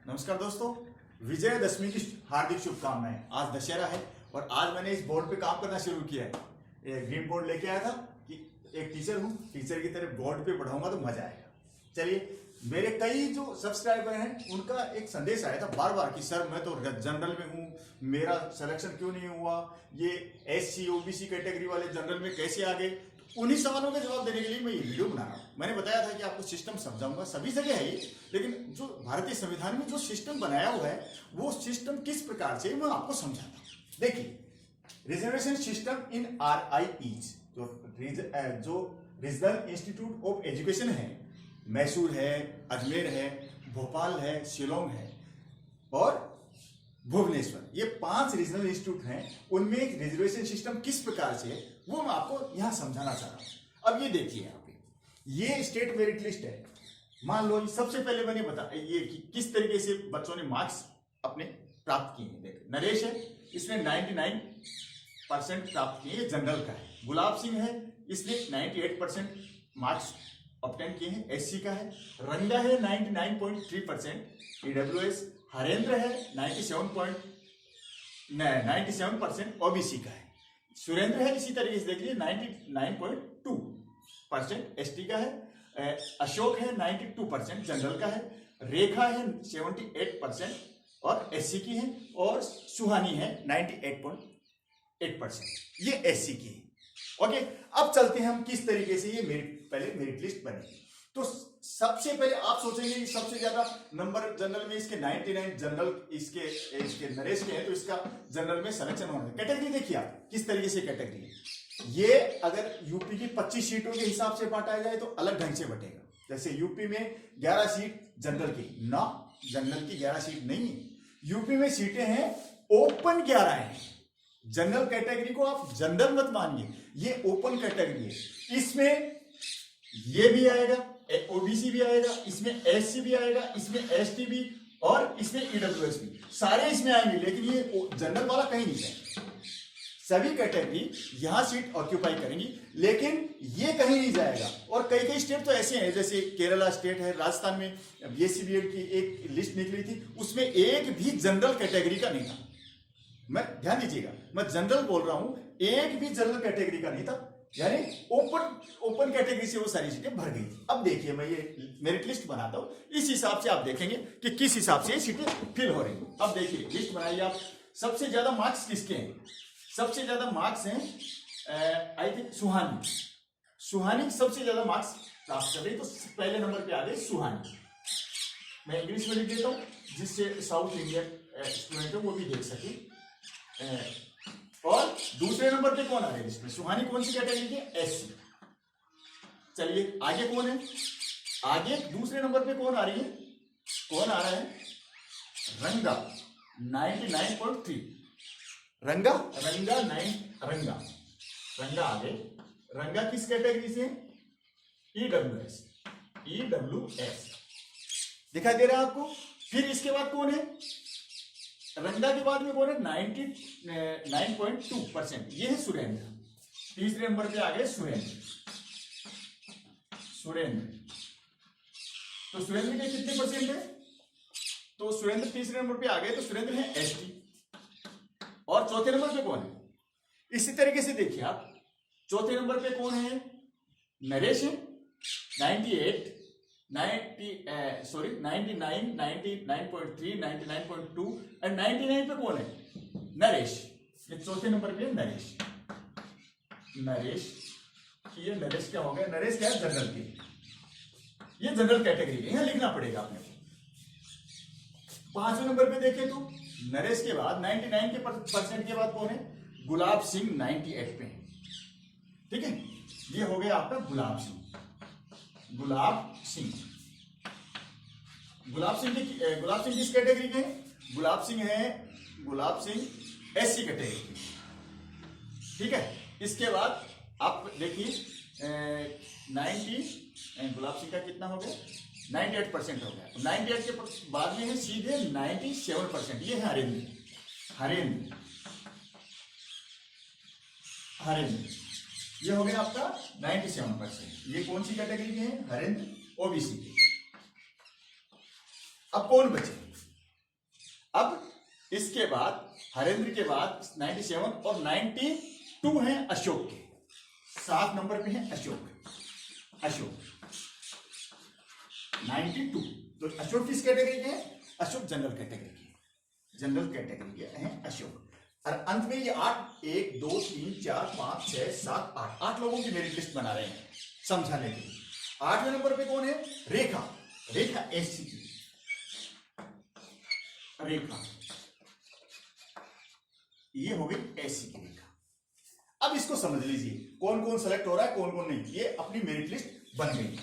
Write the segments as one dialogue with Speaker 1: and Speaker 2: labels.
Speaker 1: नमस्कार दोस्तों, विजयदशमी की हार्दिक शुभकामनाएं। आज दशहरा है और आज मैंने इस बोर्ड पे काम करना शुरू किया है। ये ग्रीन बोर्ड लेके आया था कि एक टीचर हूँ, टीचर की तरह बोर्ड पे पढ़ाऊंगा तो मजा आएगा। चलिए, मेरे कई जो सब्सक्राइबर हैं उनका एक संदेश आया था बार बार कि सर मैं तो जनरल में हूँ, मेरा सिलेक्शन क्यों नहीं हुआ, ये SC OBC कैटेगरी वाले जनरल में कैसे आ गए। उन्हीं सवालों के जवाब देने के लिए मैं ये वीडियो बना रहा हूँ। मैंने बताया था कि आपको सिस्टम समझाऊंगा, सभी जगह है ये, लेकिन जो भारतीय संविधान में जो सिस्टम बनाया हुआ है वो सिस्टम किस प्रकार से मैं आपको समझाता हूँ। देखिए, रिजर्वेशन सिस्टम इन RIEs जो रीजनल इंस्टीट्यूट ऑफ एजुकेशन है, मैसूर है, अजमेर है, भोपाल है, शिलोंग है और भुवनेश्वर, ये 5 रीजनल इंस्टीट्यूट हैं। उनमें एक रिजर्वेशन सिस्टम किस प्रकार से है वो मैं आपको यहां समझाना चाह रहा हूं। अब ये देखिए, यहाँ पे ये स्टेट मेरिट लिस्ट है। मान लो सबसे पहले मैंने बताया ये कि किस तरीके से बच्चों ने मार्क्स अपने प्राप्त किए हैं। देखिए, नरेश है, इसने 99% प्राप्त किए, ये जनरल का है। गुलाब सिंह है, इसने 98% मार्क्स ऑब्टेन किए हैं, SC का है। रंगा है 99.3% EWS। हरेंद्र है 97% OBC का है। सुरेंद्र है इसी तरीके से देख लीजिए 99.2% ST का है। अशोक है 92% जनरल का है। रेखा है 78% और SC की है। और सुहानी है 98.8%, ये SC की है। ओके, अब चलते हैं हम किस तरीके से ये मेरिट लिस्ट बनी। तो सबसे पहले आप सोचेंगे कि सबसे ज्यादा नंबर जनरल में इसके 99 जनरल इसके नरेश के हैं, तो इसका जनरल में सिलेक्शन होना है। कैटेगरी देखिए आप किस तरीके से कैटेगरी है। ये अगर यूपी की 25 सीटों के हिसाब से बांटा जाए तो अलग ढंग से बटेगा। जैसे यूपी में 11 सीट जनरल की, ना जनरल की 11 सीट नहीं है। यूपी में सीटें हैं ओपन 11 है। जनरल कैटेगरी को आप जनरल मत मानिए, ये ओपन कैटेगरी है। इसमें ये भी आएगा, OBC भी आएगा, इसमें SC भी आएगा, इसमें ST भी और इसमें EWS भी, सारे इसमें आएंगे। लेकिन ये जनरल वाला कहीं नहीं जाएगा। सभी कैटेगरी यहां सीट ऑक्यूपाई करेंगी, लेकिन ये कहीं नहीं जाएगा। और कई कई स्टेट तो ऐसे हैं, जैसे केरला स्टेट है, राजस्थान में BSc BEd की एक लिस्ट निकली थी, उसमें एक भी जनरल कैटेगरी का नहीं था। मैं ध्यान दीजिएगा, मैं जनरल बोल रहा हूं, एक भी जनरल कैटेगरी का नहीं था, यानी ओपन कैटेगरी से वो सारी सीटें भर गई थी। अब देखिए, मैं ये मेरिट लिस्ट बनाता हूं, इस हिसाब से आप देखेंगे कि किस हिसाब से ये सीटें फिल हो रही हैं। अब देखिए, लिस्ट बनाइए आप। सबसे ज्यादा मार्क्स किसके हैं? सबसे ज्यादा मार्क्स हैं आई थिंक सुहानी सबसे ज्यादा मार्क्स प्राप्त कर रही, तो पहले नंबर पे आ गई सुहानी। मैं इंग्लिश में लिख देता हूं जिससे साउथ इंडियन स्टूडेंट है वो भी देख सके। और दूसरे नंबर पे कौन आ रहा है इसमें? सुहानी कौन सी कैटेगरी की? SC। चलिए, आगे कौन है? आगे दूसरे नंबर पे कौन आ रही है? कौन आ रहा है? रंगा 99.3। रंगा आगे। रंगा किस कैटेगरी से? EWS दिखाई दे रहा है आपको। फिर इसके बाद कौन है? रंगा के बाद में कौन है? 99.2%, ये है सुरेंद्र। तीसरे नंबर पे आ गए सुरेंद्र। तो सुरेंद्र के कितने परसेंट है? तो सुरेंद्र तीसरे नंबर पे आ गए, तो सुरेंद्र है ST। और चौथे नंबर पे कौन है? इसी तरीके से देखिए आप, चौथे नंबर पे कौन है? नरेश है 99, 99.3, 99.2 एंड 99 पे कौन है? नरेश। ये चौथे नंबर पे है नरेश। ये नरेश क्या हो गया? नरेश क्या है? जनरल की, ये जनरल कैटेगरी है, यहां लिखना पड़ेगा आपने। 5वें नंबर पे देखें तो नरेश के बाद 99% के बाद कौन है? गुलाब सिंह 98 पे है। ठीक है, ये हो गया आपका गुलाब सिंह किस कैटेगरी के हैं? गुलाब सिंह SC कैटेगरी के। ठीक है, इसके बाद आप देखिए 90, गुलाब सिंह का कितना हो गया? 98% हो गया। 98 के बाद में है सीधे 97%, ये है हरेंद्र। ये हो गया आपका 97%। ये कौन सी कैटेगरी के हैं? हरेंद्र, OBC के। अब कौन बचे? अब इसके बाद हरेंद्र के बाद 97 और 92 हैं अशोक के, 7 नंबर पे हैं अशोक। अशोक 92, तो अशोक किस कैटेगरी के हैं? अशोक जनरल कैटेगरी के, जनरल कैटेगरी के हैं अशोक। और अंत में ये 8, 1 2 3 4 5 6 7 8 लोगों की मेरिट लिस्ट बना रहे हैं समझाने के लिए। 8वें नंबर पे कौन है? रेखा। रेखा एससी की, रेखा ये हो गई एससी की रेखा। अब इसको समझ लीजिए कौन कौन सेलेक्ट हो रहा है, कौन कौन नहीं। ये अपनी मेरिट लिस्ट बन गई,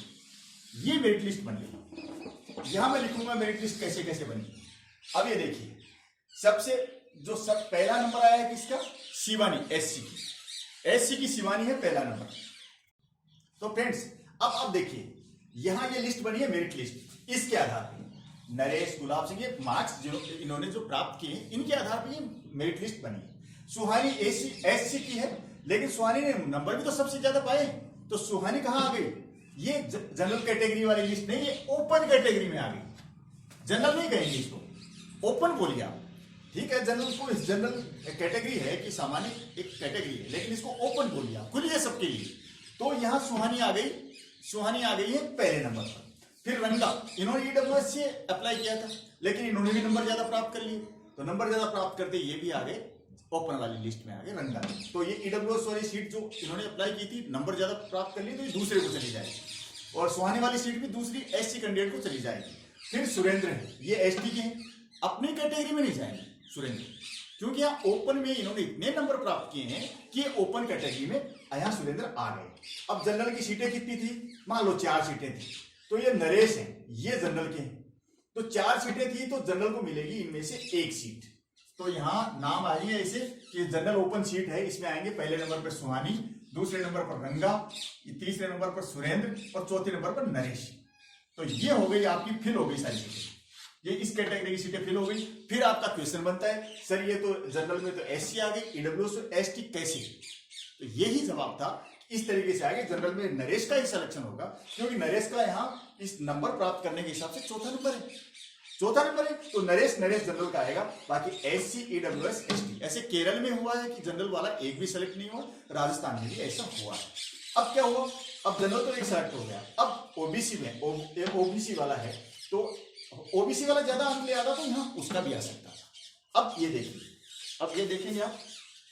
Speaker 1: ये मेरिट लिस्ट बन गई। यहां मैं लिखूंगा मेरिट लिस्ट कैसे कैसे बनी। अब ये देखिए, सबसे जो सब पहला नंबर आया है किसका? शिवानी, एससी की। एससी की शिवानी है पहला नंबर। तो फ्रेंड्स अब आप देखिए, यहां ये लिस्ट बनी है मेरिट लिस्ट, इसके आधार पर नरेश, गुलाब सिंह, ये मार्क्स जो इन्होंने जो प्राप्त किए इनके आधार पर ये मेरिट लिस्ट बनी है। सुहानी एससी की है, लेकिन सुहानी ने नंबर भी तो सबसे ज्यादा पाए, तो सुहानी कहां आ गई? ये जनरल कैटेगरी वाली लिस्ट नहीं, ये ओपन कैटेगरी में आ गई। जनरल नहीं कहेंगे इसको, ओपन बोलिए आप, ठीक है। जनरल को जनरल कैटेगरी है कि सामान्य एक कैटेगरी है, लेकिन इसको ओपन बोलिए आप, खुली है सबके लिए। तो यहां सुहानी आ गई, सुहानी आ गई है पहले नंबर पर। फिर रंगा, इन्होंने ईडब्ल्यूएस से अप्लाई किया था, लेकिन इन्होंने भी नंबर ज्यादा प्राप्त कर लिए, तो नंबर ज्यादा प्राप्त करते ये भी आ गए ओपन वाली लिस्ट में आ गए रंगा। तो ये ईडब्ल्यूएस वाली सीट जो इन्होंने अप्लाई की थी, नंबर ज्यादा प्राप्त कर लिए, तो ये दूसरे को चली जाएगी। और सुहानी वाली सीट भी दूसरी एससी कैंडिडेट को चली जाएगी। फिर सुरेंद्र है, ये एसटी के हैं, अपनी कैटेगरी में नहीं जाएंगे सुरेंद्र, क्योंकि यहाँ ओपन में इन्होंने इतने नंबर प्राप्त किए हैं कि ओपन कैटेगरी में यहाँ सुरेंद्र आ गए। अब जनरल की सीटें कितनी थी? मान लो 4 सीटें थी, तो ये नरेश हैं, ये जनरल के हैं, तो 4 सीटें थी, तो जनरल को मिलेगी इनमें से 1 सीट। तो यहाँ नाम आई है ऐसे कि जनरल ओपन सीट है, इसमें आएंगे पहले नंबर पर सुहानी, दूसरे नंबर पर रंगा, तीसरे नंबर पर सुरेंद्र और चौथे नंबर पर नरेश। तो ये हो गई आपकी, फिल हो गई सारी सीटें, ये इस कैटेगरी की सीटें फिल हो गई। फिर आपका क्वेश्चन बनता है, सर ये तो जनरल में तो एससी आ गई, ईडब्ल्यूएस तो एसटी कैसे? तो यही जवाब था, इस तरीके से आगे जनरल में नरेश का ही सिलेक्शन होगा, क्योंकि नरेश का यहाँ इस नंबर प्राप्त करने के हिसाब से चौथा नंबर है, चौथा नंबर है, तो नरेश जनरल का आएगा। बाकी एससी, ईडब्ल्यूएस, एसटी, ऐसे केरल में हुआ है कि जनरल वाला एक भी सेलेक्ट नहीं हुआ, राजस्थान में भी ऐसा हुआ है। अब क्या हुआ? अब जनरल तो एक सेलेक्ट हो गया, अब ओबीसी में ओबीसी वाला है, तो ओबीसी वाला ज्यादा अंक ले आता, तो यहाँ उसका भी आ सकता था। अब ये देखिए, अब ये देखेंगे आप,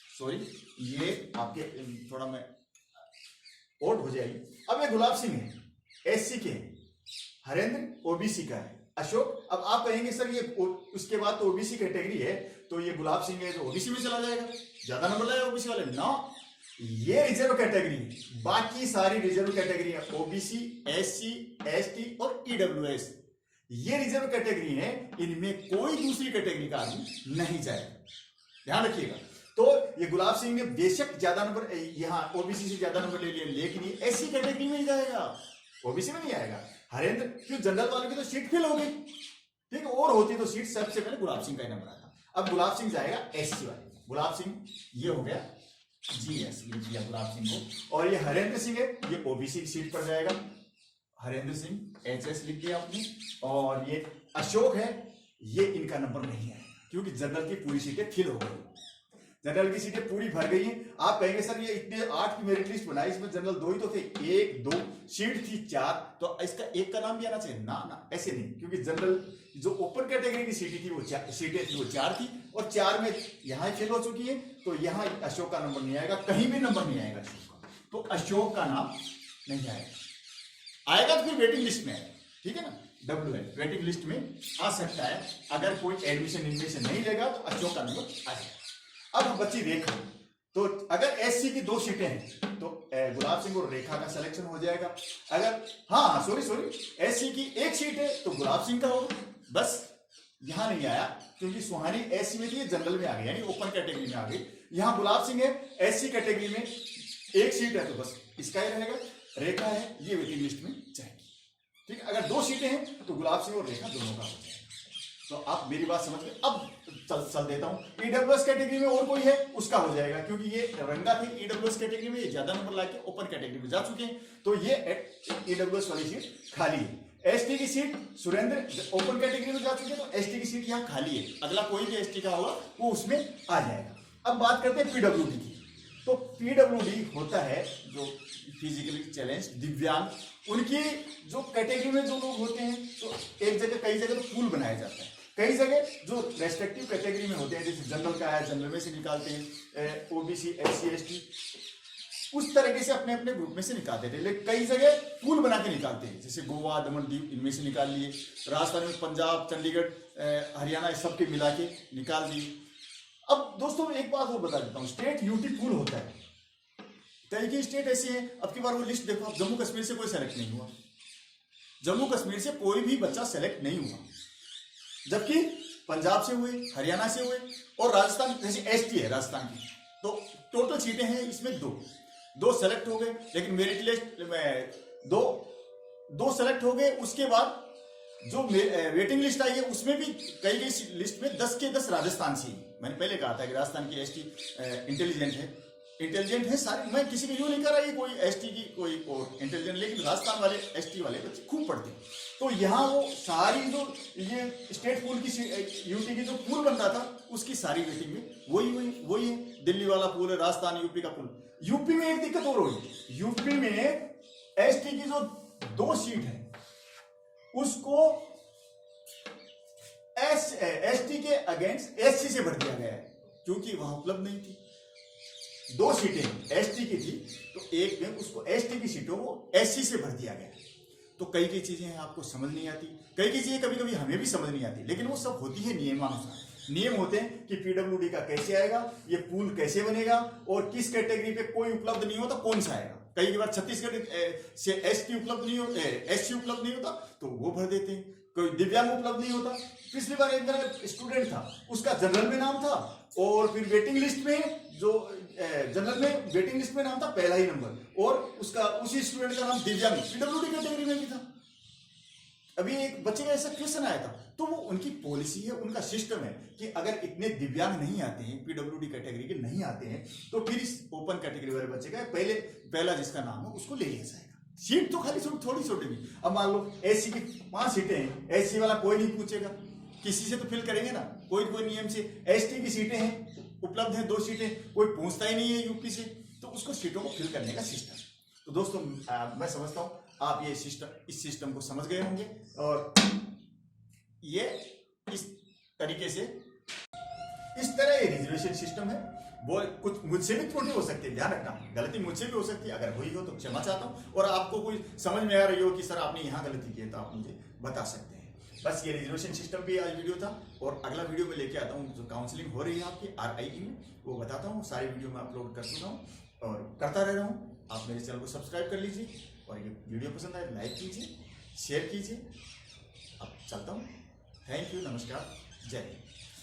Speaker 1: सॉरी ये आपके थोड़ा मैं ओट हो जाएगी। अब ये गुलाब सिंह है, एससी के, हरेंद्र ओबीसी का है, अशोक। अब आप कहेंगे सर ये उसके बाद तो ओबीसी कैटेगरी है, तो ये गुलाब सिंह है जो ओबीसी में चला जाएगा, ज्यादा नंबर लाएगा ओबीसी वाले ना। ये रिजर्व कैटेगरी, बाकी सारी रिजर्व कैटेगरी है, ओबीसी, एससी, एसटी और ईडब्ल्यूएस, ये रिजर्व कैटेगरी है, इनमें कोई दूसरी कैटेगरी का आदमी नहीं जाएगा, ध्यान रखिएगा। तो ये गुलाब सिंह ने बेशक ज्यादा नंबर यहाँ ओबीसी से ज्यादा नंबर ले लिए, लेकिन ये एससी कैटेगरी में ही जाएगा, ओबीसी में नहीं आएगा। हरेंद्र, क्यों जनरल वालों की तो सीट फिल हो गई, ठीक है, और होती तो सीट सबसे पहले गुलाब सिंह का ही नंबर आता। अब गुलाब सिंह जाएगा एससी वाले, गुलाब सिंह ये हो गया जीएस, लिख दिया गुलाब सिंह को। और ये हरेंद्र सिंह है, ये ओबीसी की सीट पर जाएगा, हरेंद्र सिंह एचएस लिख दिया आपने। और ये अशोक है, ये इनका नंबर नहीं है, क्योंकि जनरल की पूरी सीटें फिल हो गई, जनरल की सीटें पूरी भर गई हैं। आप कहेंगे सर ये इतने 8 की मेरिट लिस्ट बनाई, इसमें जनरल 2 ही तो थे, 1 2 सीट थी 4, तो इसका एक का नाम भी आना चाहिए ना, ना ऐसे नहीं, क्योंकि जनरल जो ओपन कैटेगरी की सीटें थी वो 4 थी, और 4 में यहाँ फिल हो चुकी है, तो यहाँ अशोक का नंबर नहीं आएगा, कहीं भी नंबर नहीं आएगा अशोक का, तो अशोक का नाम नहीं आएगा। आएगा तो फिर वेटिंग लिस्ट में आएगा, ठीक है ना, WL वेटिंग लिस्ट में आ सकता है, अगर कोई एडमिशन इनमें से नहीं लेगा तो अशोक का नंबर आएगा। अब बची रेखा, तो अगर एससी की 2 सीटें हैं तो गुलाब सिंह और रेखा का सिलेक्शन हो जाएगा। अगर हाँ सॉरी एससी की 1 सीट है तो गुलाब सिंह का होगा, बस यहां नहीं आया क्योंकि सुहानी एससी में थी, जनरल में आ गई, यानी ओपन कैटेगरी में आ गई। यहां गुलाब सिंह है, एससी कैटेगरी में 1 सीट है तो बस इसका ही रहेगा। रेखा है, ये वेटिंग लिस्ट में जाएगी, ठीक है। अगर 2 सीटें हैं तो गुलाब सिंह और रेखा दोनों का हो जाएगा। तो आप मेरी बात समझ गए। अब चल देता हूं, ईडब्ल्यूएस कैटेगरी में और कोई है उसका हो जाएगा, क्योंकि ये रंगा थी ईडब्ल्यूएस कैटेगरी में, ये ज्यादा नंबर लाके ओपन कैटेगरी में जा चुके हैं, तो ये ईडब्ल्यूएस वाली सीट खाली है। एसटी की सीट सुरेंद्र ओपन कैटेगरी में जा चुके हैं, तो एसटी की सीट यहाँ खाली है, अगला कोई भी एसटी का होगा वो उसमें आ जाएगा। अब बात करते हैं पीडब्ल्यूडी की। तो पीडब्ल्यूडी होता है जो फिजिकली चैलेंज दिव्यांग, उनकी जो कैटेगरी में जो लोग होते हैं, तो एक जगह कई जगह तो पूल बनाया जाता है, कई जगह जो रेस्ट्रिक्टिव कैटेगरी में होते हैं, जैसे जनरल का है जनरल में से निकालते हैं, ओबीसी एससी एसटी उस तरीके से अपने अपने ग्रुप में से निकालते थे, लेकिन कई जगह पूल बना के निकालते हैं, जैसे गोवा दमन दीव इनमें से निकाल लिए, राजस्थान में पंजाब चंडीगढ़ हरियाणा इस सब के मिला के निकाल दिए। अब दोस्तों एक बात और बता देता हूँ, स्टेट यूटी पूल होता है, कई कई स्टेट ऐसी हैं, अब की बार वो लिस्ट देखो, अब जम्मू कश्मीर से कोई सेलेक्ट नहीं हुआ, जम्मू कश्मीर से कोई भी बच्चा सेलेक्ट नहीं हुआ, जबकि पंजाब से हुए, हरियाणा से हुए, और राजस्थान जैसे एसटी है राजस्थान की, तो टोटल सीटें हैं इसमें दो सेलेक्ट हो गए, लेकिन मेरिट लिस्ट में दो सेलेक्ट हो गए। उसके बाद जो वेटिंग लिस्ट आई है उसमें भी कई लिस्ट में 10 के 10 राजस्थान से ही। मैंने पहले कहा था कि राजस्थान की एसटी इंटेलिजेंट है सारे, मैं किसी को यूं नहीं कर रहा है कोई एसटी की कोई और इंटेलिजेंट, लेकिन राजस्थान वाले एसटी वाले बच्चे खूब पढ़ते हैं। तो यहाँ वो सारी जो ये स्टेट पूल की यूटी की जो पूल बन रहा था उसकी सारी वेटिंग में वही है, दिल्ली वाला पूल है, राजस्थान यूपी का पूल। यूपी में एक दिक्कत और होगी, यूपी में एसटी की जो 2 सीट है उसको एसटी के अगेंस्ट एससी से भर दिया गया है, क्योंकि वहां उपलब्ध नहीं थी। 2 सीटें एसटी की थी, तो एक में उसको एसटी की सीटों को एससी से भर दिया गया। तो कई चीजें हैं आपको समझ नहीं आती, कई चीजें कभी कभी हमें भी समझ नहीं आती, लेकिन वो सब होती है नियमानुसार। नियम होते हैं कि पीडब्ल्यूडी का कैसे आएगा, ये पूल कैसे बनेगा, और किस कैटेगरी पे कोई उपलब्ध नहीं होता कौन सा आएगा। कई बार छत्तीसगढ़ से एसटी उपलब्ध नहीं होता, एससी उपलब्ध नहीं होता तो वो भर देते हैं, कोई दिव्यांग उपलब्ध नहीं होता। पिछली बार एक मेरा स्टूडेंट था, उसका जनरल में नाम था, और फिर वेटिंग लिस्ट में जो जनरल में वेटिंग लिस्ट में नाम था पहला ही नंबर, और उसका उसी स्टूडेंट का नाम दिव्यांग पीडब्ल्यूडी कैटेगरी में भी था। अभी एक बच्चे का ऐसा क्वेश्चन आया था, तो वो उनकी पॉलिसी है, उनका सिस्टम है कि अगर इतने दिव्यांग नहीं आते हैं, पीडब्ल्यूडी कैटेगरी के नहीं आते हैं, तो फिर इस ओपन कैटेगरी वाले बच्चे का पहला जिसका नाम हो उसको ले लिया जाएगा। सीट तो खाली थोड़ी छोटेगी। अब मान लो एससी की 5 सीटें हैं, एससी वाला कोई नहीं पूछेगा, किसी से तो फिल करेंगे ना, कोई नियम से। एसटी की सीटें हैं उपलब्ध है 2 सीटें, कोई पूछता ही नहीं है यूपी से, तो उसको सीटों को फिल करने का सिस्टम। तो दोस्तों मैं समझता हूं आप ये इस सिस्टम को समझ गए होंगे, और ये इस तरीके से इस तरह ये रिजर्वेशन सिस्टम है। वो कुछ मुझसे भी त्रुटि हो सकती है, ध्यान रखना, गलती मुझसे भी हो सकती है, अगर हुई हो तो क्षमा चाहता हूं, और आपको कोई समझ में आ रही हो कि सर आपने यहाँ गलती की है तो आप मुझे बता सकते हैं। बस ये रिजर्वेशन सिस्टम पे आज वीडियो था, और अगला वीडियो में लेके आता हूँ जो काउंसलिंग हो रही है आपकी RIE में, वो बताता हूँ। सारी वीडियो में अपलोड कर चुका हूँ और करता रह रहा हूँ। आप मेरे चैनल को सब्सक्राइब कर लीजिए, और ये वीडियो पसंद आए लाइक कीजिए, शेयर कीजिए। अब चलता हूँ। थैंक यू, नमस्कार, जय हिंद।